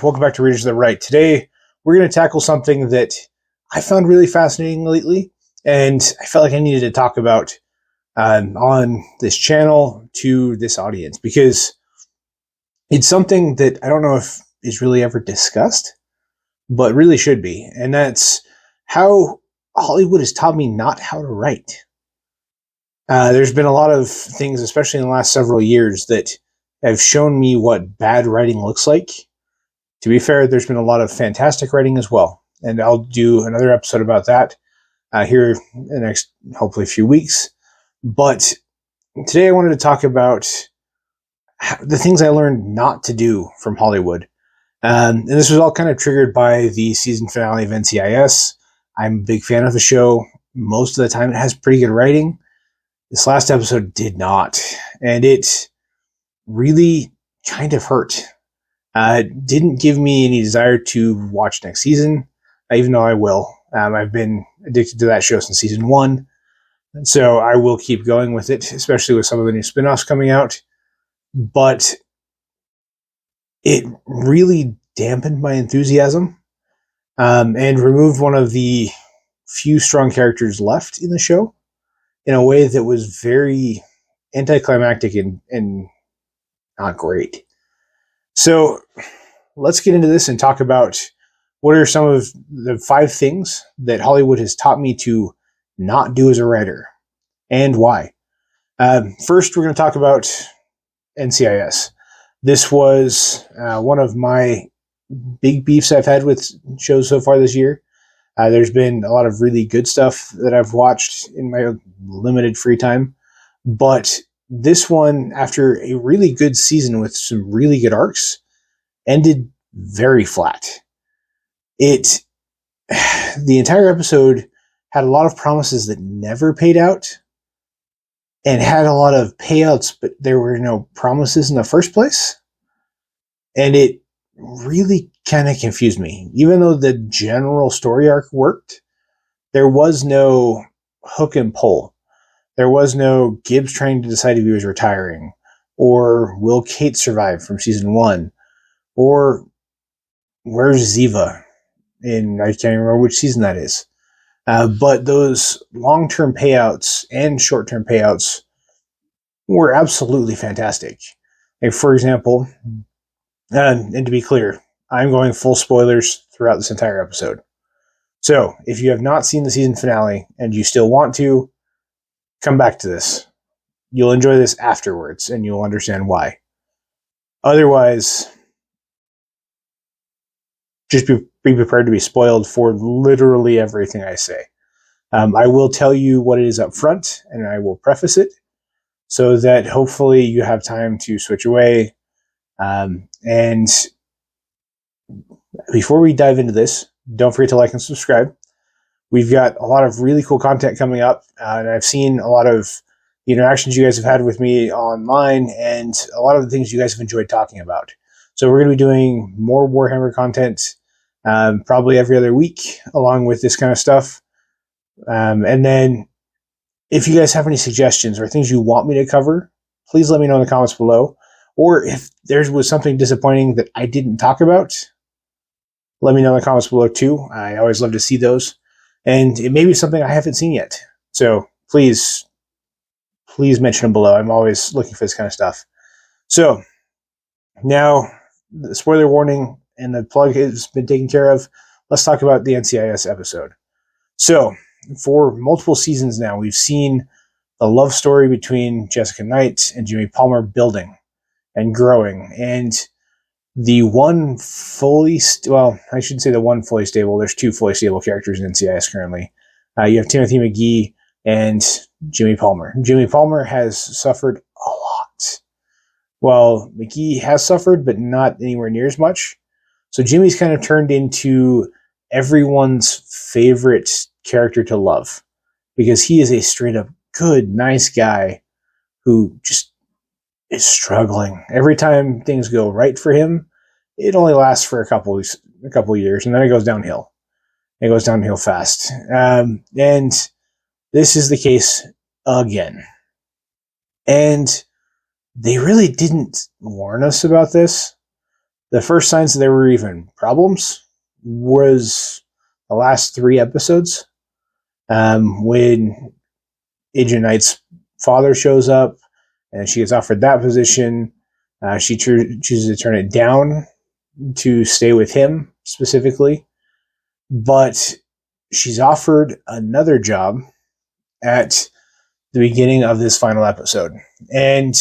welcome back to Readers of the Right. Today, we're going to tackle something that I found really fascinating lately, and I felt like I needed to talk about on this channel to this audience, because it's something that I don't know if is really ever discussed, but really should be, and that's how Hollywood has taught me not how to write. There's been a lot of things, especially in the last several years, that have shown me what bad writing looks like. To be fair, there's been a lot of fantastic writing as well, and I'll do another episode about that here in the next, hopefully, few weeks. But today I wanted to talk about the things I learned not to do from Hollywood. And this was all kind of triggered by the season finale of NCIS. I'm a big fan of the show. Most of the time it has pretty good writing. This last episode did not, and it really kind of hurt. Didn't give me any desire to watch next season, even though I will. I've been addicted to that show since season 1, and so I will keep going with it, especially with some of the new spin-offs coming out. But it really dampened my enthusiasm and removed one of the few strong characters left in the show in a way that was very anticlimactic and not great. So let's get into this and talk about what are some of the 5 things that Hollywood has taught me to not do as a writer, and why. First, we're going to talk about NCIS. This was one of my big beefs I've had with shows so far this year. There's been a lot of really good stuff that I've watched in my limited free time, but this one, after a really good season with some really good arcs, ended very flat. The entire episode had a lot of promises that never paid out, and had a lot of payouts, but there were no promises in the first place. And it really kind of confused me. Even though the general story arc worked, there was no hook and pull. There was no Gibbs trying to decide if he was retiring, or will Kate survive from season 1, or where's Ziva I can't remember which season that is. But those long-term payouts and short-term payouts were absolutely fantastic. Like, for example, and to be clear, I'm going full spoilers throughout this entire episode. So if you have not seen the season finale and you still want to, come back to this. You'll enjoy this afterwards, and you'll understand why. Otherwise, just be prepared to be spoiled for literally everything I say. I will tell you what it is up front, and I will preface it so that hopefully you have time to switch away. And before we dive into this, don't forget to like and subscribe. We've got a lot of really cool content coming up, and I've seen a lot of the interactions you guys have had with me online, and a lot of the things you guys have enjoyed talking about. So we're going to be doing more Warhammer content probably every other week, along with this kind of stuff. And then if you guys have any suggestions or things you want me to cover, please let me know in the comments below. Or if there was something disappointing that I didn't talk about, let me know in the comments below too. I always love to see those. And it may be something I haven't seen yet. So please mention them below. I'm always looking for this kind of stuff. So now the spoiler warning and the plug has been taken care of. Let's talk about the NCIS episode. So for multiple seasons now, we've seen the love story between Jessica Knight and Jimmy Palmer building and growing. And the one fully, I shouldn't say the one fully stable. There's 2 fully stable characters in NCIS currently. You have Timothy McGee and Jimmy Palmer. Jimmy Palmer has suffered a lot. Well, McGee has suffered, but not anywhere near as much. So Jimmy's kind of turned into everyone's favorite character to love, because he is a straight up good, nice guy who just is struggling. Every time things go right for him, it only lasts for a couple of years, and then it goes downhill. It goes downhill fast. And this is the case again. And they really didn't warn us about this. The first signs that there were even problems was the last 3 episodes, when Agent Knight's father shows up and she gets offered that position. She chooses to turn it down to stay with him specifically, but she's offered another job at the beginning of this final episode. And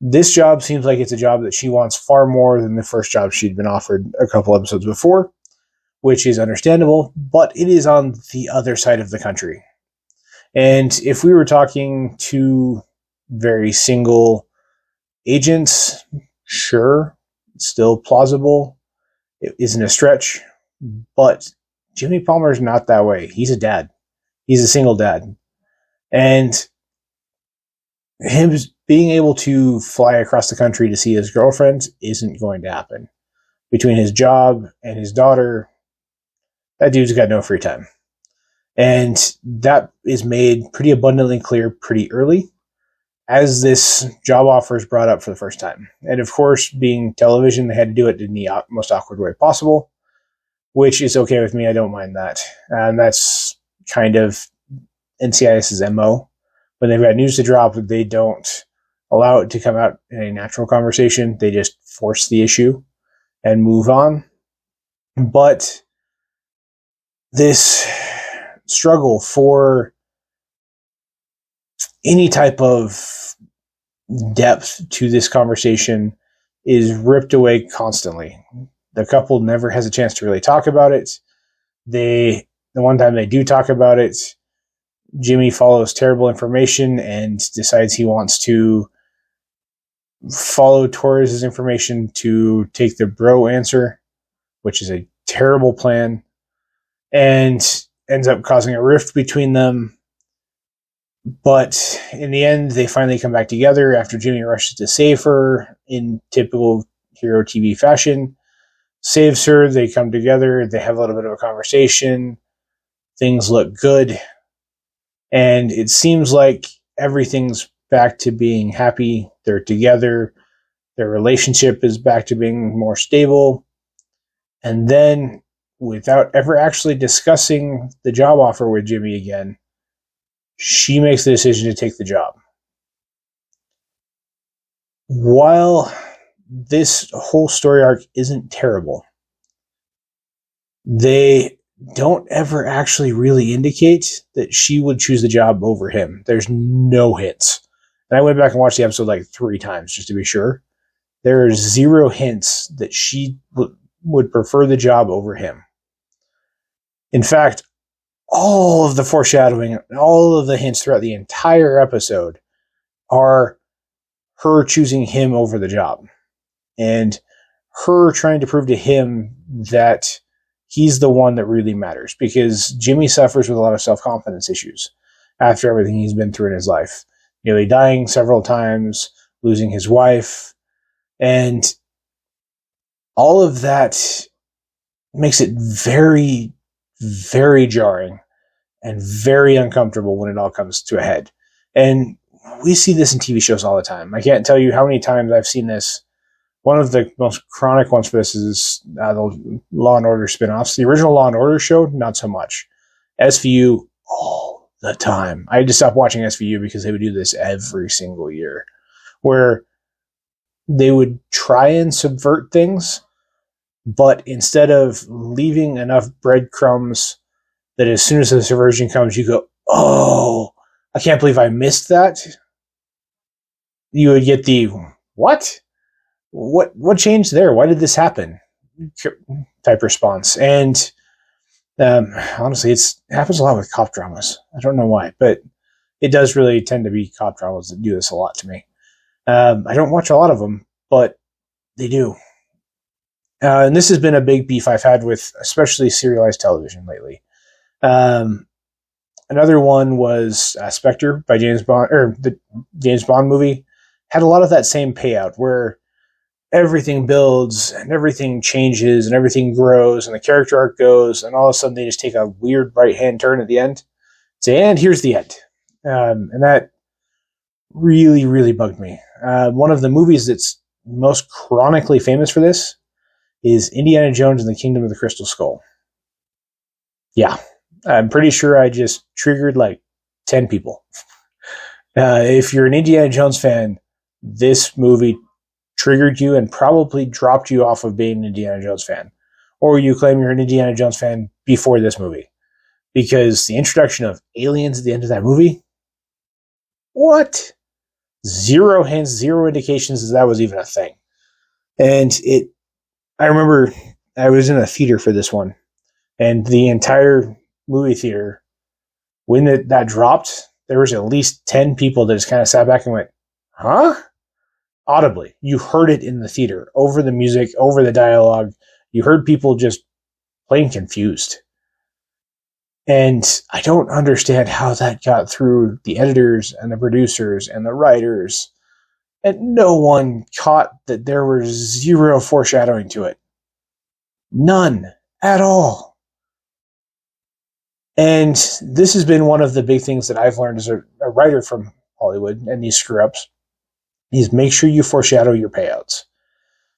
this job seems like it's a job that she wants far more than the first job she'd been offered a couple episodes before, which is understandable, but it is on the other side of the country. And if we were talking to very single agents, sure, still plausible. It isn't a stretch, but Jimmy Palmer's not that way. He's a dad. He's a single dad. And him being able to fly across the country to see his girlfriend isn't going to happen. Between his job and his daughter, that dude's got no free time. And that is made pretty abundantly clear pretty early as this job offer is brought up for the first time. And of course, being television, they had to do it in the most awkward way possible, which is okay with me. I don't mind that. And that's kind of NCIS's MO. When they've got news to drop, they don't allow it to come out in a natural conversation. They just force the issue and move on. But this struggle for any type of depth to this conversation is ripped away constantly. The couple never has a chance to really talk about it. The one time they do talk about it, Jimmy follows terrible information and decides he wants to follow Torres' information to take the bro answer, which is a terrible plan, and ends up causing a rift between them. But in the end, they finally come back together after Jimmy rushes to save her in typical hero TV fashion. Saves her, they come together, they have a little bit of a conversation. Things look good. And it seems like everything's back to being happy. They're together. Their relationship is back to being more stable. And then, without ever actually discussing the job offer with Jimmy again, she makes the decision to take the job. While this whole story arc isn't terrible, they don't ever actually really indicate that she would choose the job over him. There's no hints. And I went back and watched the episode like 3 times just to be sure. There are 0 hints that she would prefer the job over him. In fact, all of the foreshadowing, all of the hints throughout the entire episode are her choosing him over the job. And her trying to prove to him that he's the one that really matters. Because Jimmy suffers with a lot of self-confidence issues after everything he's been through in his life. Nearly dying several times, losing his wife. And all of that makes it very, very jarring and very uncomfortable when it all comes to a head. And we see this in TV shows all the time. I can't tell you how many times I've seen this. One of the most chronic ones for this is the Law and Order spinoffs. The original Law and Order show, not so much. SVU, all the time. I had to stop watching SVU because they would do this every single year, where they would try and subvert things, but instead of leaving enough breadcrumbs that as soon as the subversion comes, you go, oh, I can't believe I missed that. You would get the, what? What changed there? Why did this happen? Type response. And honestly, it happens a lot with cop dramas. I don't know why, but it does really tend to be cop dramas that do this a lot to me. I don't watch a lot of them, but they do. And this has been a big beef I've had with especially serialized television lately. Another one was Spectre by James Bond, or the James Bond movie, had a lot of that same payout where everything builds and everything changes and everything grows and the character arc goes, and all of a sudden they just take a weird right-hand turn at the end, say, and here's the end. And that really, really bugged me. One of the movies that's most chronically famous for this is Indiana Jones and the Kingdom of the Crystal Skull. Yeah, I'm pretty sure I just triggered like 10 people. If you're an Indiana Jones fan, this movie triggered you and probably dropped you off of being an Indiana Jones fan. Or you claim you're an Indiana Jones fan before this movie. Because the introduction of aliens at the end of that movie, what? Zero hints, zero indications that was even a thing. And I remember I was in a theater for this one, and the entire movie theater, when that dropped, there was at least 10 people that just kind of sat back and went, huh? Audibly. You heard it in the theater, over the music, over the dialogue. You heard people just plain confused. And I don't understand how that got through the editors and the producers and the writers. And no one caught that there was zero foreshadowing to it. None at all. And this has been one of the big things that I've learned as a writer from Hollywood and these screw-ups, is make sure you foreshadow your payouts.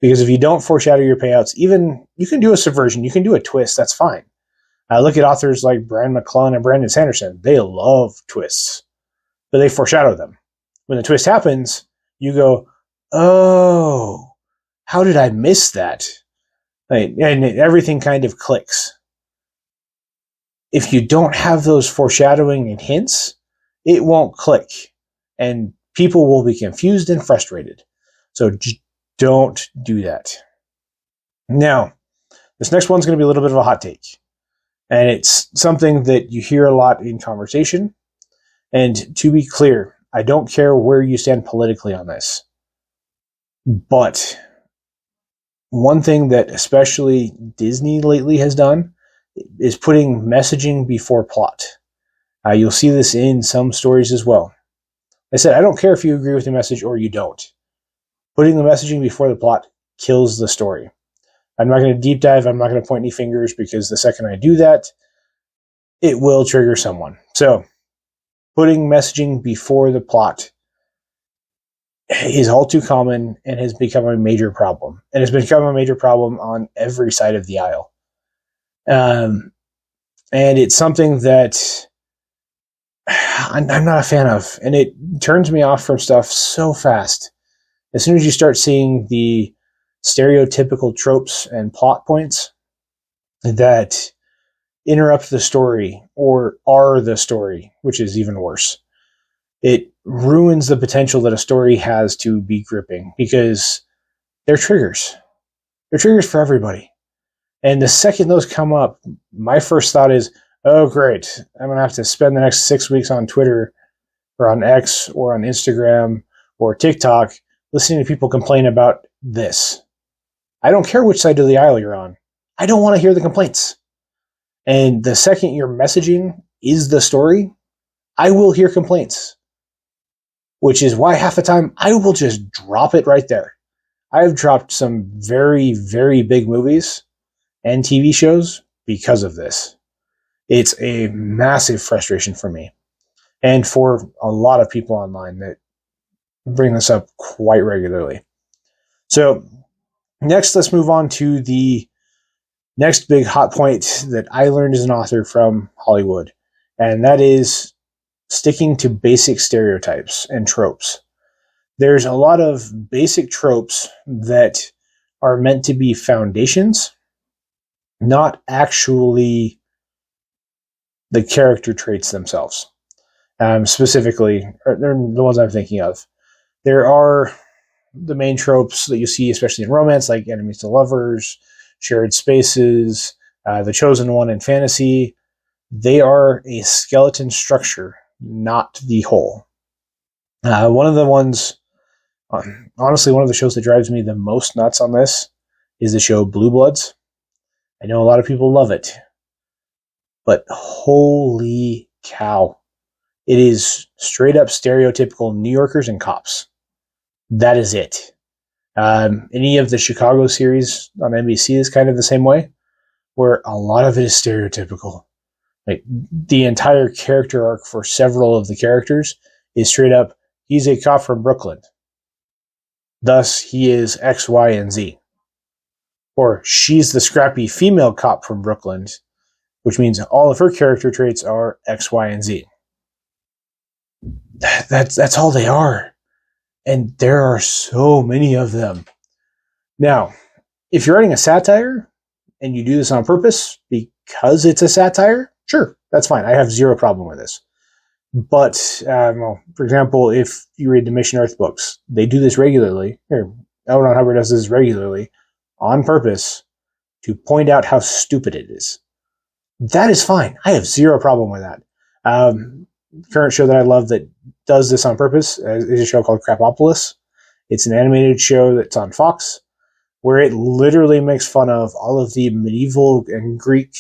Because if you don't foreshadow your payouts, even you can do a subversion, you can do a twist, that's fine. I look at authors like Brian McClellan and Brandon Sanderson. They love twists, but they foreshadow them. When the twist happens, you go, oh, how did I miss that? And everything kind of clicks. If you don't have those foreshadowing and hints, it won't click. And people will be confused and frustrated. So don't do that. Now, this next one's going to be a little bit of a hot take. And it's something that you hear a lot in conversation. And to be clear, I don't care where you stand politically on this. But one thing that especially Disney lately has done is putting messaging before plot. You'll see this in some stories as well. I said, I don't care if you agree with the message or you don't. Putting the messaging before the plot kills the story. I'm not going to deep dive. I'm not going to point any fingers, because the second I do that, it will trigger someone. So putting messaging before the plot is all too common and has become a major problem. And it's become a major problem on every side of the aisle. And it's something that I'm not a fan of. And it turns me off from stuff so fast. As soon as you start seeing the stereotypical tropes and plot points that interrupt the story or are the story, which is even worse, it ruins the potential that a story has to be gripping, because they're triggers. They're triggers for everybody. And the second those come up, my first thought is, oh, great. I'm going to have to spend the next 6 weeks on Twitter or on X or on Instagram or TikTok listening to people complain about this. I don't care which side of the aisle you're on. I don't want to hear the complaints. And the second your messaging is the story, I will hear complaints. Which is why half the time I will just drop it right there. I've dropped some very, very big movies and TV shows because of this. It's a massive frustration for me. And for a lot of people online that bring this up quite regularly. So next, let's move on to the next big hot point that I learned as an author from Hollywood. And that is sticking to basic stereotypes and tropes. There's a lot of basic tropes that are meant to be foundations, not actually the character traits themselves. Specifically, they're the ones I'm thinking of. There are the main tropes that you see, especially in romance, like enemies to lovers, shared spaces, the chosen one in fantasy. They are a skeleton structure, not the whole. One of the ones, honestly, one of the shows that drives me the most nuts on this is the show Blue Bloods. I know a lot of people love it, but holy cow. It is straight up stereotypical New Yorkers and cops. That is it. Any of the Chicago series on NBC is kind of the same way, where a lot of it is stereotypical. Like the entire character arc for several of the characters is straight up, he's a cop from Brooklyn. Thus, he is X, Y, and Z. Or she's the scrappy female cop from Brooklyn, which means all of her character traits are X, Y, and Z. That's all they are. And there are so many of them. Now, if you're writing a satire and you do this on purpose because it's a satire, sure, that's fine. I have zero problem with this. But, for example, if you read the Mission Earth books, they do this regularly. L. Ron Hubbard does this regularly on purpose to point out how stupid it is. That is fine. I have zero problem with that. Current show that I love that does this on purpose is a show called Crapopolis. It's an animated show that's on Fox, where it literally makes fun of all of the medieval and Greek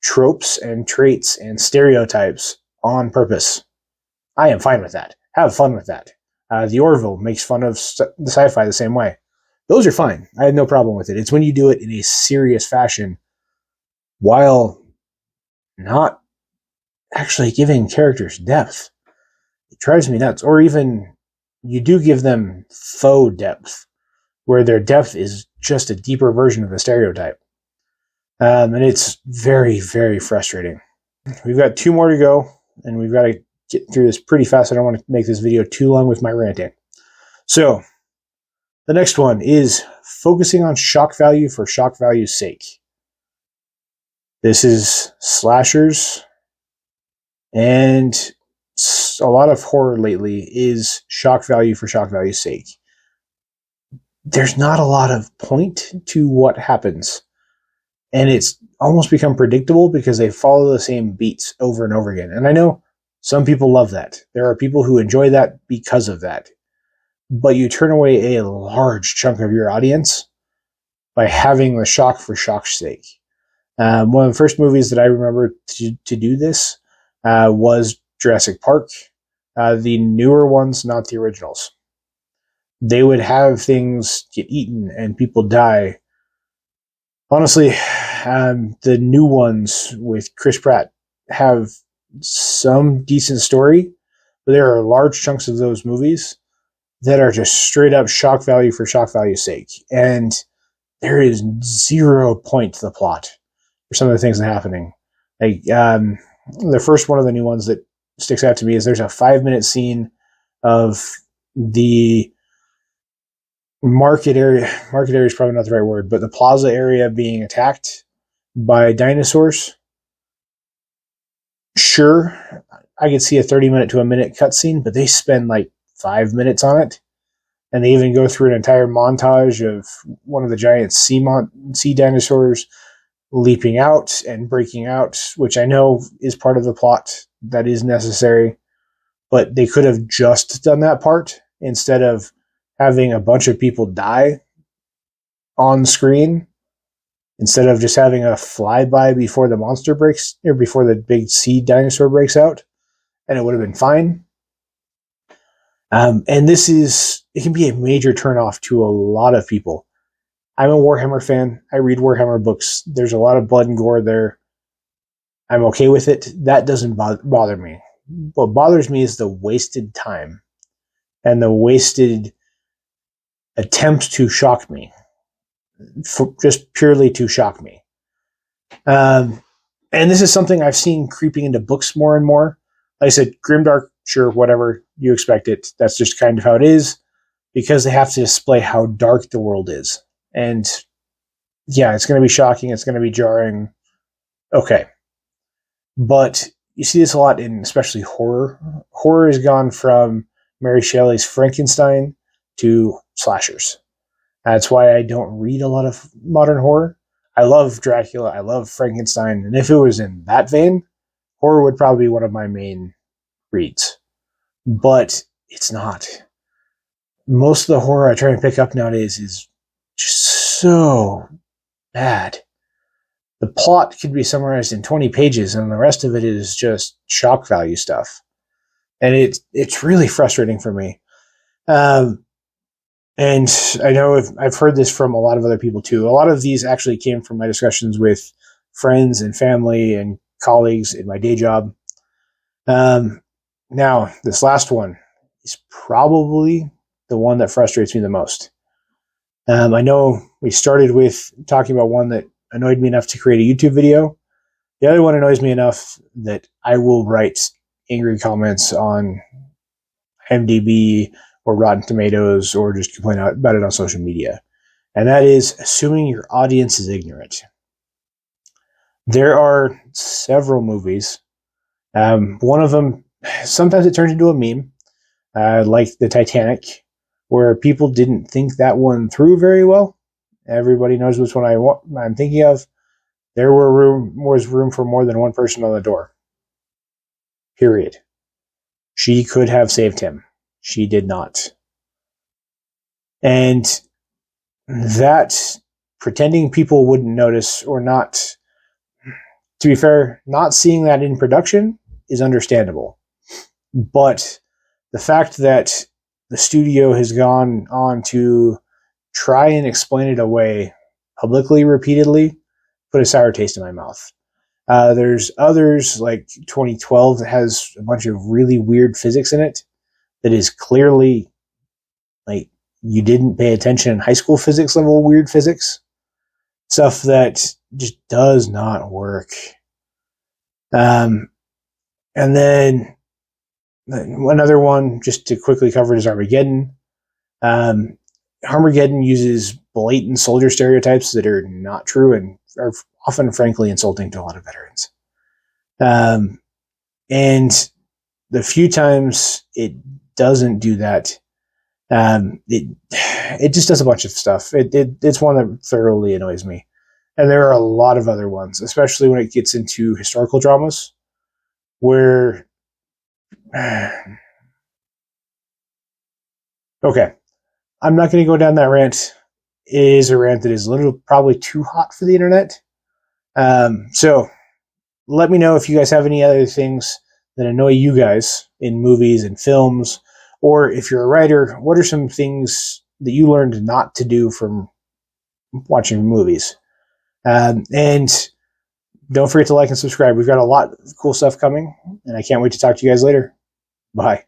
tropes and traits and stereotypes on purpose. I am fine with that. Have fun with that. The Orville makes fun of the sci-fi the same way. Those are fine. I have no problem with it. It's when you do it in a serious fashion while not actually giving characters depth. It drives me nuts. Or even you do give them faux depth, where their depth is just a deeper version of the stereotype. And it's very, very frustrating. We've got 2 more to go, and we've got to get through this pretty fast. I don't want to make this video too long with my ranting. So, the next one is focusing on shock value for shock value's sake. This is slashers, and a lot of horror lately is shock value for shock value's sake. There's not a lot of point to what happens. And it's almost become predictable because they follow the same beats over and over again. And I know some people love that. There are people who enjoy that because of that. But you turn away a large chunk of your audience by having the shock for shock's sake. One of the first movies that I remember to do this was Jurassic Park. The newer ones, not the originals. They would have things get eaten and people die. Honestly, the new ones with Chris Pratt have some decent story, but there are large chunks of those movies that are just straight up shock value for shock value's sake. And there is zero point to the plot for some of the things that are happening. Like, the first one of the new ones that sticks out to me is there's a 5-minute scene of the market area is probably not the right word, but the plaza area being attacked by dinosaurs. Sure, I could see a 30-minute to a minute cutscene, but they spend like 5 minutes on it. And they even go through an entire montage of one of the giant sea dinosaurs leaping out and breaking out, which I know is part of the plot that is necessary. But they could have just done that part instead of having a bunch of people die on screen, instead of just having a flyby before the monster breaks, or before the big sea dinosaur breaks out, and it would have been fine. And it can be a major turnoff to a lot of people. I'm a Warhammer fan. I read Warhammer books. There's a lot of blood and gore there. I'm okay with it. That doesn't bother me. What bothers me is the wasted time and the wasted attempt to shock me, just purely to shock me. And this is something I've seen creeping into books more and more. Like I said, grimdark, sure, whatever, you expect it. That's just kind of how it is, because they have to display how dark the world is. And yeah, it's going to be shocking. It's going to be jarring. Okay. But you see this a lot in especially horror. Horror has gone from Mary Shelley's Frankenstein to slashers. That's why I don't read a lot of modern horror. I love Dracula. I love Frankenstein. And if it was in that vein, horror would probably be one of my main reads. But it's not. Most of the horror I try and pick up nowadays is just so bad. The plot could be summarized in 20 pages, and the rest of it is just shock value stuff. And it's really frustrating for me. And I know I've heard this from a lot of other people too. A lot of these actually came from my discussions with friends and family and colleagues in my day job. Now, this last one is probably the one that frustrates me the most. I know we started with talking about one that annoyed me enough to create a YouTube video. The other one annoys me enough that I will write angry comments on IMDb or Rotten Tomatoes or just complain about it on social media. And that is assuming your audience is ignorant. There are several movies. One of them, sometimes it turns into a meme, like the Titanic, where people didn't think that one through very well. Everybody knows which one I'm thinking of. There was room for more than one person on the door. Period. She could have saved him. She did not. And that pretending people wouldn't notice or not, to be fair, not seeing that in production is understandable. But the fact that the studio has gone on to try and explain it away publicly repeatedly put a sour taste in my mouth. There's others like 2012 that has a bunch of really weird physics in it that is clearly like you didn't pay attention in high school physics level weird physics. Stuff that just does not work. And then another one, just to quickly cover it, is Armageddon. Armageddon uses blatant soldier stereotypes that are not true and are often, frankly, insulting to a lot of veterans. And the few times it doesn't do that, it just does a bunch of stuff. It's one that thoroughly annoys me. And there are a lot of other ones, especially when it gets into historical dramas, where... Okay, I'm not going to go down that rant. It is a rant that is probably too hot for the internet. So let me know if you guys have any other things that annoy you guys in movies and films, or if you're a writer, what are some things that you learned not to do from watching movies? And don't forget to like and subscribe. We've got a lot of cool stuff coming, and I can't wait to talk to you guys later. Bye.